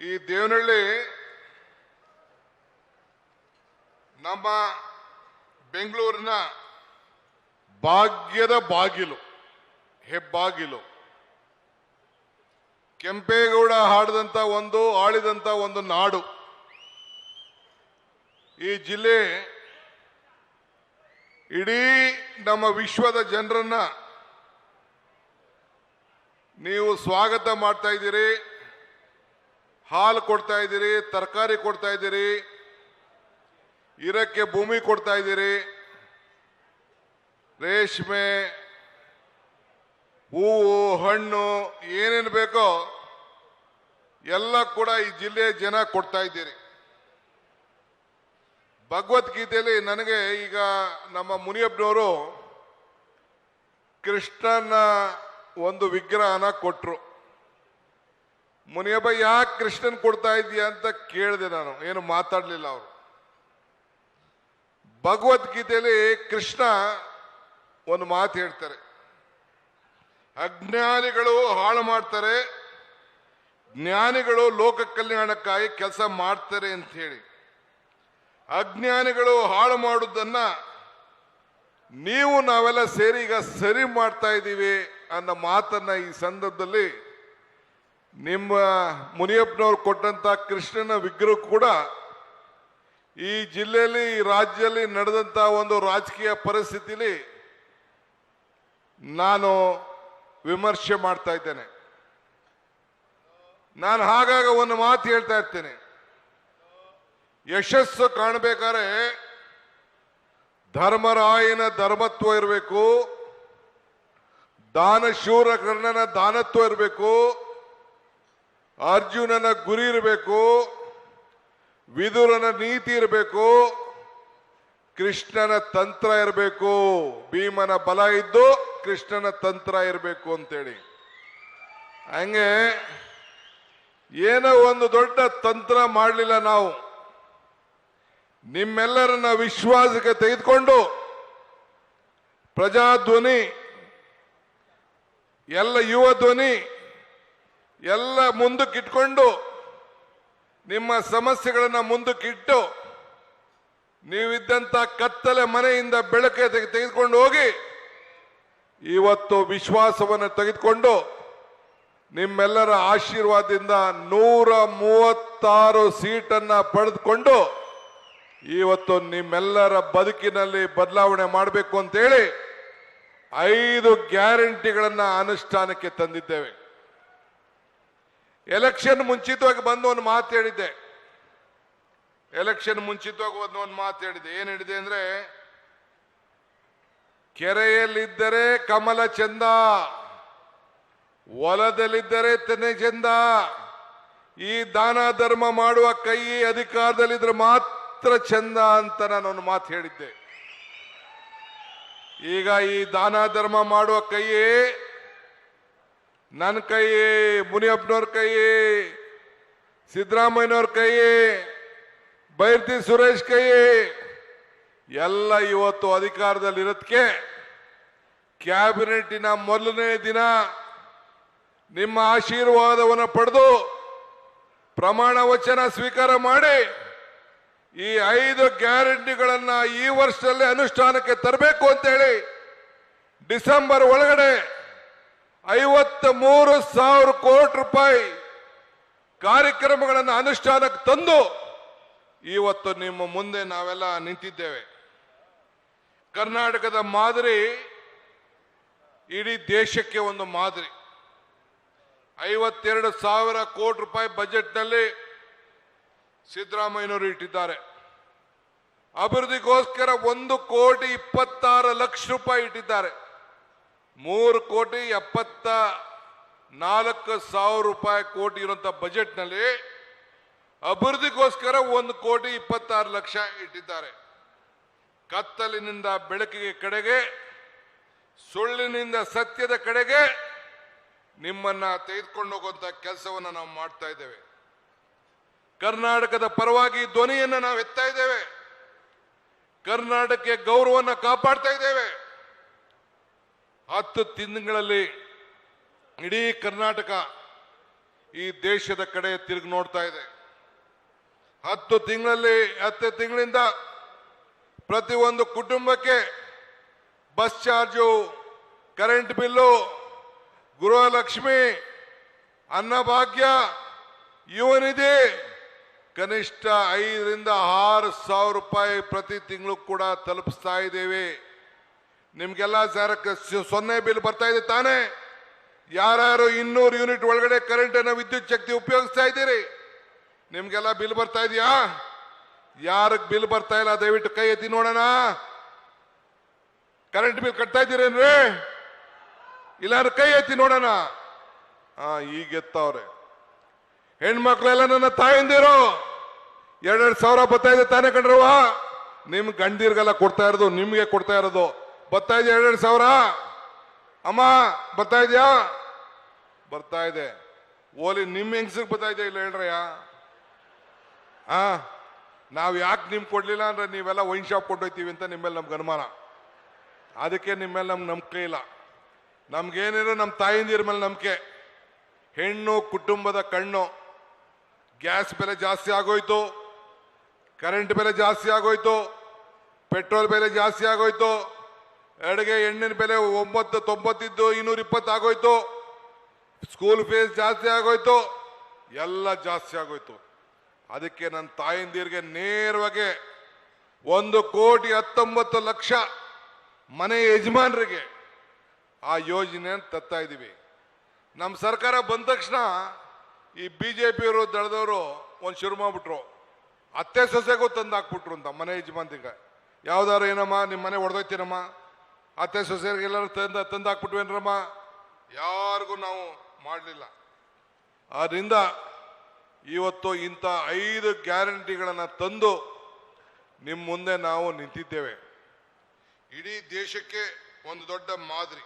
ಈ ದೇವನಹಳ್ಳಿ ನಮ್ಮ ಬೆಂಗಳೂರಿನ ಭಾಗ್ಯದ ಬಾಗಿಲು, ಹೆಬ್ಬಾಗಿಲು. ಕೆಂಪೇಗೌಡ ಆಳಿದಂತ ಒಂದು ನಾಡು. ಈ ಜಿಲ್ಲೆ ಇಡೀ ನಮ್ಮ ವಿಶ್ವದ ಜನರನ್ನ ನೀವು ಸ್ವಾಗತ ಮಾಡ್ತಾ ಇದ್ದೀರಿ, ಹಾಲು ಕೊಡ್ತಾ ಇದ್ದೀರಿ, ತರಕಾರಿ ಕೊಡ್ತಾ ಇದ್ದೀರಿ, ಇರಕ್ಕೆ ಭೂಮಿ ಕೊಡ್ತಾ ಇದ್ದೀರಿ, ರೇಷ್ಮೆ, ಹೂವು, ಹಣ್ಣು ಏನೇನು ಬೇಕೋ ಎಲ್ಲ ಕೂಡ ಈ ಜಿಲ್ಲೆಯ ಜನ ಕೊಡ್ತಾ ಇದ್ದೀರಿ. ಭಗವದ್ಗೀತೆಯಲ್ಲಿ ನನಗೆ ಈಗ ನಮ್ಮ ಮುನಿಯಪ್ಪನವರು ಕೃಷ್ಣನ ಒಂದು ವಿಗ್ರಹನ ಕೊಟ್ರು. ಮುನಿಯಪ್ಪ ಯಾಕೆ ಕೃಷ್ಣನ್ ಕೊಡ್ತಾ ಇದೀಯ ಅಂತ ಕೇಳಿದೆ ನಾನು, ಏನು ಮಾತಾಡ್ಲಿಲ್ಲ ಅವರು. ಭಗವದ್ಗೀತೆಯಲ್ಲಿ ಕೃಷ್ಣ ಒಂದು ಮಾತು ಹೇಳ್ತಾರೆ, ಅಜ್ಞಾನಿಗಳು ಹಾಳು ಮಾಡ್ತಾರೆ, ಜ್ಞಾನಿಗಳು ಲೋಕ ಕಲ್ಯಾಣಕ್ಕಾಗಿ ಕೆಲಸ ಮಾಡ್ತಾರೆ ಅಂತ ಹೇಳಿ. ಅಜ್ಞಾನಿಗಳು ಹಾಳು ಮಾಡುವುದನ್ನ ನಾವೆಲ್ಲ ಸೇರಿ ಈಗ ಸರಿ ಮಾಡ್ತಾ ಇದ್ದೀವಿ ಅನ್ನೋ ಮಾತನ್ನ ಈ ಸಂದರ್ಭದಲ್ಲಿ ನಿಮ್ಮ ಮುನಿಯಪ್ಪನವ್ರು ಕೊಟ್ಟಂತ ಕೃಷ್ಣನ ವಿಗ್ರಹ ಕೂಡ ಈ ಜಿಲ್ಲೆಯಲ್ಲಿ, ಈ ರಾಜ್ಯದಲ್ಲಿ ನಡೆದಂತ ಒಂದು ರಾಜಕೀಯ ಪರಿಸ್ಥಿತಿಲಿ ನಾನು ವಿಮರ್ಶೆ ಮಾಡ್ತಾ ಇದ್ದೇನೆ. ನಾನು ಹಾಗಾಗಿ ಒಂದು ಮಾತು ಹೇಳ್ತಾ ಇರ್ತೇನೆ, ಯಶಸ್ಸು ಕಾಣಬೇಕಾದ್ರೆ ಧರ್ಮರಾಯನ ಧರ್ಮತ್ವ ಇರಬೇಕು, ದಾನಶೂರ ಕರ್ಣನ ದಾನತ್ವ ಇರಬೇಕು, ಅರ್ಜುನನ ಗುರಿ ಇರಬೇಕು, ವಿದುರನ ನೀತಿ ಇರಬೇಕು, ಕೃಷ್ಣನ ತಂತ್ರ ಇರಬೇಕು, ಭೀಮನ ಬಲ ಇದ್ದು ಕೃಷ್ಣನ ತಂತ್ರ ಇರಬೇಕು ಅಂತೇಳಿ. ಹಂಗೆ ಏನೋ ಒಂದು ದೊಡ್ಡ ತಂತ್ರ ಮಾಡಲಿಲ್ಲ ನಾವು. ನಿಮ್ಮೆಲ್ಲರನ್ನ ವಿಶ್ವಾಸಕ್ಕೆ ತೆಗೆದುಕೊಂಡು ಪ್ರಜಾಧ್ವನಿ, ಎಲ್ಲ ಯುವ ಧ್ವನಿ ಎಲ್ಲ ಮುಂದಕ್ಕಿಟ್ಕೊಂಡು ನಿಮ್ಮ ಸಮಸ್ಯೆಗಳನ್ನ ಮುಂದಕ್ಕಿಟ್ಟು ನೀವಿದ್ದಂತ ಕತ್ತಲೆ ಮನೆಯಿಂದ ಬೆಳಕೆ ತೆಗೆದುಕೊಂಡು ಹೋಗಿ ಇವತ್ತು ವಿಶ್ವಾಸವನ್ನು ತೆಗೆದುಕೊಂಡು ನಿಮ್ಮೆಲ್ಲರ ಆಶೀರ್ವಾದದಿಂದ 136 ಸೀಟನ್ನ ಪಡೆದುಕೊಂಡು ಇವತ್ತು ನಿಮ್ಮೆಲ್ಲರ ಬದುಕಿನಲ್ಲಿ ಬದಲಾವಣೆ ಮಾಡಬೇಕು ಅಂತೇಳಿ 5 ಗ್ಯಾರಂಟಿಗಳನ್ನ ಅನುಷ್ಠಾನಕ್ಕೆ ತಂದಿದ್ದೇವೆ. ಎಲೆಕ್ಷನ್ ಮುಂಚಿತವಾಗಿ ಬಂದು ಒಂದು ಮಾತು ಹೇಳಿದ್ದೆ. ಏನ್ ಹೇಳಿದೆ ಅಂದ್ರೆ, ಕೆರೆಯಲ್ಲಿದ್ದರೆ ಕಮಲ ಚಂದ, ಹೊಲದಲ್ಲಿದ್ದರೆ ತೆನೆ ಚಂದ, ಈ ದಾನ ಧರ್ಮ ಮಾಡುವ ಕೈ ಅಧಿಕಾರದಲ್ಲಿದ್ರೆ ಮಾತ್ರ ಚಂದ ಅಂತ ನಾನು ಒಂದು ಮಾತು ಹೇಳಿದ್ದೆ. ಈಗ ಈ ದಾನ ಧರ್ಮ ಮಾಡುವ ಕೈಯೇ ನನ್ನ ಕೈಯೇ, ಮುನಿಯಪ್ಪನವ್ರ ಕೈಯೇ, ಸಿದ್ದರಾಮಯ್ಯನವ್ರ ಕೈಯೇ, ಬೈರ್ತಿ ಸುರೇಶ್ ಕೈಯೇ ಎಲ್ಲ ಇವತ್ತು ಅಧಿಕಾರದಲ್ಲಿರೋದಕ್ಕೆ ಕ್ಯಾಬಿನೆಟಿನ ಮೊದಲನೇ ದಿನ ನಿಮ್ಮ ಆಶೀರ್ವಾದವನ್ನು ಪಡೆದು ಪ್ರಮಾಣ ವಚನ ಸ್ವೀಕಾರ ಮಾಡಿ ಈ 5 ಗ್ಯಾರಂಟಿಗಳನ್ನ ಈ ವರ್ಷದಲ್ಲಿ ಅನುಷ್ಠಾನಕ್ಕೆ ತರಬೇಕು ಅಂತೇಳಿ ಡಿಸೆಂಬರ್ ಒಳಗಡೆ 53,000 ಕೋಟಿ ರೂಪಾಯಿ ಕಾರ್ಯಕ್ರಮಗಳನ್ನು ಅನುಷ್ಠಾನಕ್ಕೆ ತಂದು ಇವತ್ತು ನಿಮ್ಮ ಮುಂದೆ ನಾವೆಲ್ಲ ನಿಂತಿದ್ದೇವೆ. ಕರ್ನಾಟಕದ ಮಾದರಿ ಇಡೀ ದೇಶಕ್ಕೆ ಒಂದು ಮಾದರಿ. 52,000 ಕೋಟಿ ರೂಪಾಯಿ ಬಜೆಟ್ನಲ್ಲಿ ಸಿದ್ದರಾಮಯ್ಯನವರು ಇಟ್ಟಿದ್ದಾರೆ. ಅಭಿವೃದ್ಧಿಗೋಸ್ಕರ 1,26,00,000 ರೂಪಾಯಿ ಇಟ್ಟಿದ್ದಾರೆ. 3,74,00,000 ರೂಪಾಯಿ ಕೋಟಿ ಇರುವಂತ ಬಜೆಟ್ನಲ್ಲಿ ಅಭಿವೃದ್ಧಿಗೋಸ್ಕರ 1,26,00,000 ಇಟ್ಟಿದ್ದಾರೆ. ಕತ್ತಲಿನಿಂದ ಬೆಳಕಿಗೆ ಕಡೆಗೆ, ಸುಳ್ಳಿನಿಂದ ಸತ್ಯದ ಕಡೆಗೆ ನಿಮ್ಮನ್ನ ತೆಗೆದುಕೊಂಡು ಹೋಗುವಂತ ಕೆಲಸವನ್ನು ನಾವು ಮಾಡ್ತಾ ಇದ್ದೇವೆ. ಕರ್ನಾಟಕದ ಪರವಾಗಿ ಧ್ವನಿಯನ್ನು ನಾವು ಎತ್ತಾ ಇದ್ದೇವೆ. ಕರ್ನಾಟಕಕ್ಕೆ ಗೌರವವನ್ನು ಕಾಪಾಡ್ತಾ ಇದ್ದೇವೆ. 10 ತಿಂಗಳಲ್ಲಿ ಇಡೀ ಕರ್ನಾಟಕ ಈ ದೇಶದ ಕಡೆ ತಿರುಗಿ ನೋಡ್ತಾ ಇದೆ. 10 ತಿಂಗಳಿಂದ ಪ್ರತಿಯೊಂದು ಕುಟುಂಬಕ್ಕೆ bus charge, current bill, Gruhalakshmi, Annabhagya, Yuvanidhi ಕನಿಷ್ಠ 5 ರಿಂದ 6 ಸಾವಿರ ರೂಪಾಯಿ ಪ್ರತಿ ತಿಂಗಳು ಕೂಡ ತಲುಪಿಸ್ತಾ ಇದ್ದೇವೆ. ನಿಮ್ಗೆಲ್ಲ ಸೊನ್ನೆ ಬಿಲ್ ಬರ್ತಾ ಇದೆ ತಾನೇ? ಯಾರು 200 ಯೂನಿಟ್ ಒಳಗಡೆ ಕರೆಂಟ್ ಅನ್ನು ವಿದ್ಯುತ್ ಶಕ್ತಿ ಉಪಯೋಗಿಸ್ತಾ ಇದ್ದೀರಿ? ನಿಮ್ಗೆಲ್ಲ ಬಿಲ್ ಬರ್ತಾ ಇದೆಯಾ? ಯಾರಿಗೆ ಬಿಲ್ ಬರ್ತಾ ಇಲ್ಲ ದಯವಿಟ್ಟು ಕೈ ಎತ್ತಿ ನೋಡೋಣ. ಕರೆಂಟ್ ಬಿಲ್ ಕಟ್ತಾ ಇದ್ದೀರೇನ್ರಿ? ಇಲ್ಲಾರು ಕೈ ಎತ್ತಿ ನೋಡೋಣ. ಈಗ ಎತ್ತವ್ರೆ. ಹೆಣ್ಮಕ್ಳೆಲ್ಲ ನನ್ನ ತಾಯಂದಿರು 2 ಸಾವಿರ ಬರ್ತಾ ಇದೆ ತಾನೇ ಕಣ್ರವ? ನಿಮ್ ಗಂಡಿರ್ಗೆಲ್ಲ ಕೊಡ್ತಾ ಇರೋದು, ನಿಮ್ಗೆ ಕೊಡ್ತಾ ಇರೋದು. ಬರ್ತಾ ಇದೆ 2 ಸಾವಿರ? ಅಮ್ಮ ಬರ್ತಾ ಇದೆಯಾ? ಬರ್ತಾ ಇದೆ. ಓಲಿ ನಿಮ್ ಹೆಂಗ್ಸಿಗೆ ಬರ್ತಾ ಇದೆ ಇಲ್ಲ ಹೇಳ್ರಯ್ಯ? ನಾವ್ ಯಾಕೆ ನಿಮ್ ಕೊಡ್ಲಿಲ್ಲ ಅಂದ್ರೆ ನೀವೆಲ್ಲ ವೈನ್ ಶಾಪ್ ಕೊಟ್ಟೋಯ್ತೀವಿ ಅಂತ ನಿಮ್ಮೇಲೆ ನಮ್ಗೆ ಅನುಮಾನ. ಅದಕ್ಕೆ ನಿಮ್ಮೇಲೆ ನಮ್ಗೆ ನಂಬಿಕೆ ಇಲ್ಲ. ನಮ್ಗೇನಿರೋ ನಮ್ಮ ತಾಯಿಂದಿರ ಮೇಲೆ ನಂಬಿಕೆ. ಹೆಣ್ಣು ಕುಟುಂಬದ ಕಣ್ಣು. ಗ್ಯಾಸ್ ಬೆಲೆ ಜಾಸ್ತಿ ಆಗೋಯ್ತು, ಕರೆಂಟ್ ಬೆಲೆ ಜಾಸ್ತಿ ಆಗೋಯ್ತು, ಪೆಟ್ರೋಲ್ ಬೆಲೆ ಜಾಸ್ತಿ ಆಗೋಯ್ತು, ಅಡುಗೆ ಎಣ್ಣಿನ ಬೆಲೆ 990 ಇದ್ದು 220 ಆಗೋಯ್ತು, ಸ್ಕೂಲ್ ಫೀಸ್ ಜಾಸ್ತಿ ಆಗೋಯ್ತು, ಎಲ್ಲ ಜಾಸ್ತಿ ಆಗೋಯ್ತು. ಅದಕ್ಕೆ ನನ್ನ ತಾಯಂದಿರಿಗೆ ನೇರವಾಗಿ 1,19,00,000 ಮನೆ ಯಜಮಾನರಿಗೆ ಆ ಯೋಜನೆ ತರ್ತಾ ಇದ್ದೀವಿ. ನಮ್ಮ ಸರ್ಕಾರ ಬಂದ ತಕ್ಷಣ ಈ ಬಿಜೆಪಿಯವರು ದಳದವರು ಒಂದು ಶುರು ಮಾಡ್ಬಿಟ್ರು. ಅತ್ತೆ ಸೊಸೆಗೂ ತಂದು ಹಾಕ್ಬಿಟ್ರು ಅಂತ ಮನೆ ಯಜಮಾನ್ರಿಗೆ. ಯಾವ್ದಾರು ಏನಮ್ಮ ನಿಮ್ಮ ಮನೆ ಹೊಡೆದೋಯ್ತೀರಮ್ಮ, ಅತ್ತೆ ಸೊಸೆಯರಿಗೆಲ್ಲರೂ ತಂದು ಹಾಕ್ಬಿಟ್ವೇನ್ರಮ್ಮ? ಯಾರಿಗೂ ನಾವು ಮಾಡಲಿಲ್ಲ. ಆದ್ರಿಂದ ಇವತ್ತು ಇಂಥ 5 ಗ್ಯಾರಂಟಿಗಳನ್ನು ತಂದು ನಿಮ್ಮ ಮುಂದೆ ನಾವು ನಿಂತಿದ್ದೇವೆ. ಇಡೀ ದೇಶಕ್ಕೆ ಒಂದು ದೊಡ್ಡ ಮಾದರಿ.